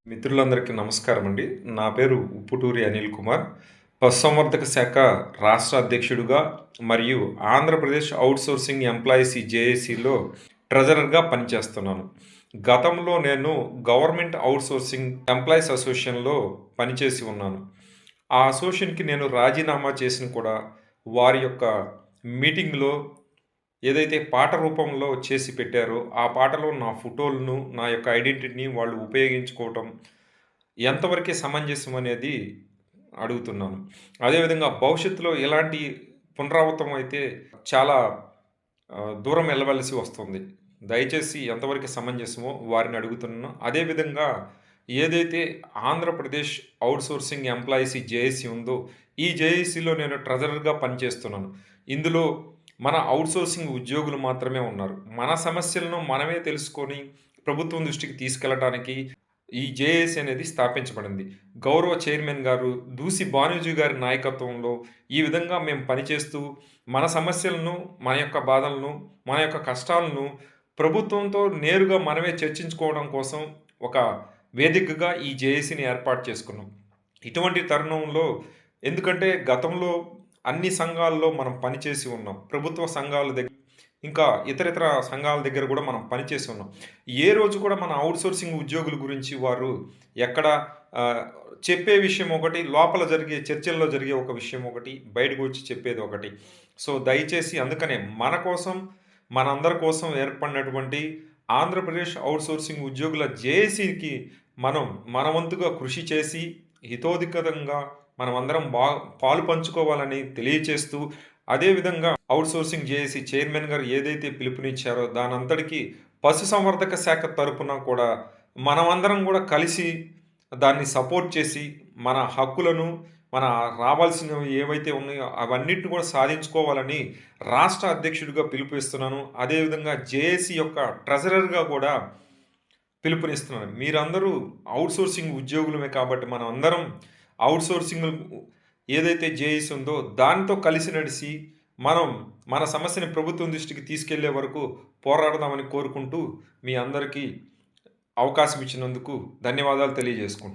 మిత్రులందరికీ నమస్కారం అండి. నా పేరు ఉప్పుటూరి అనిల్ కుమార్. పశుసంవర్ధక శాఖ రాష్ట్ర అధ్యక్షుడిగా మరియు ఆంధ్రప్రదేశ్ ఔట్‌సోర్సింగ్ ఎంప్లాయీస్ జేఏసీలో ట్రెజరర్‌గా పనిచేస్తున్నాను. గతంలో నేను గవర్నమెంట్ ఔట్‌సోర్సింగ్ ఎంప్లాయీస్ అసోసియేషన్‌లో పనిచేసి ఉన్నాను. ఆ అసోసియేషన్‌కి నేను రాజీనామా చేసిన కూడా వారి యొక్క మీటింగ్‌లో ఏదైతే పాట రూపంలో చేసి పెట్టారో, ఆ పాటలో నా ఫోటోలను, నా యొక్క ఐడెంటిటీని వాళ్ళు ఉపయోగించుకోవటం ఎంతవరకే సమంజసం అనేది అడుగుతున్నాను. అదేవిధంగా భవిష్యత్తులో ఇలాంటి పునరావృతం అయితే చాలా దూరం వెళ్ళవలసి వస్తుంది. దయచేసి ఎంతవరకు సమంజసమో వారిని అడుగుతున్నాను. అదేవిధంగా ఏదైతే ఆంధ్రప్రదేశ్ ఔట్‌సోర్సింగ్ ఎంప్లాయీస్ జేఏసీ ఉందో, ఈ జేఏసీలో నేను ట్రెజరర్‌గా పనిచేస్తున్నాను. ఇందులో మన ఔట్‌సోర్సింగ్ ఉద్యోగులు మాత్రమే ఉన్నారు. మన సమస్యలను మనమే తెలుసుకొని ప్రభుత్వం దృష్టికి తీసుకెళ్లడానికి ఈ జేఏసీ అనేది స్థాపించబడింది. గౌరవ చైర్మన్ గారు దూసి బానోజీ గారి నాయకత్వంలో ఈ విధంగా మేము పనిచేస్తూ మన సమస్యలను, మన యొక్క బాధలను, మన యొక్క కష్టాలను ప్రభుత్వంతో నేరుగా మనమే చర్చించుకోవడం కోసం ఒక వేదికగా ఈ జేఏసీని ఏర్పాటు చేసుకున్నాం. ఇటువంటి తరుణంలో ఎందుకంటే గతంలో అన్ని సంఘాల్లో మనం పనిచేసి ఉన్నాం. ప్రభుత్వ సంఘాల దగ్గర ఇంకా ఇతరితర సంఘాల దగ్గర కూడా మనం పనిచేసి ఉన్నాం. ఏ రోజు కూడా మన ఔట్‌సోర్సింగ్ ఉద్యోగుల గురించి వారు ఎక్కడ ఆహ్, చెప్పే విషయం ఒకటి, లోపల జరిగే చర్చల్లో జరిగే ఒక విషయం ఒకటి, బయటకు వచ్చి చెప్పేది ఒకటి. సో, దయచేసి అందుకనే మన కోసం, మనందరి కోసం ఏర్పడినటువంటి ఆంధ్రప్రదేశ్ ఔట్‌సోర్సింగ్ ఉద్యోగుల జేఏసీకి మనం మన వంతుగా కృషి చేసి, హితోధికంగా మనమందరం పాలు పంచుకోవాలని తెలియచేస్తూ, అదేవిధంగా ఔట్‌సోర్సింగ్ జేఏసీ చైర్మన్ గారు ఏదైతే పిలుపునిచ్చారో దానంతటికి పశుసంవర్ధక శాఖ తరపున కూడా మనమందరం కూడా కలిసి దాన్ని సపోర్ట్ చేసి, మన హక్కులను, మన రావాల్సినవి ఏవైతే ఉన్నాయో అవన్నిటిని కూడా సాధించుకోవాలని రాష్ట్ర అధ్యక్షుడిగా పిలుపునిస్తున్నాను. అదేవిధంగా జేఏసీ యొక్క ట్రెజరర్‌గా కూడా పిలుపునిస్తున్నాను. మీరందరూ ఔట్‌సోర్సింగ్ ఉద్యోగులమే కాబట్టి మనం అందరం ఔట్‌సోర్సింగ్ ఏదైతే జేఏసీ ఉందో దానితో కలిసి నడిసి మనం మన సమస్యని ప్రభుత్వం దృష్టికి తీసుకెళ్లే వరకు పోరాడదామని కోరుకుంటూ మీ అందరికీ అవకాశం ఇచ్చినందుకు ధన్యవాదాలు తెలియజేసుకుంటున్నాను.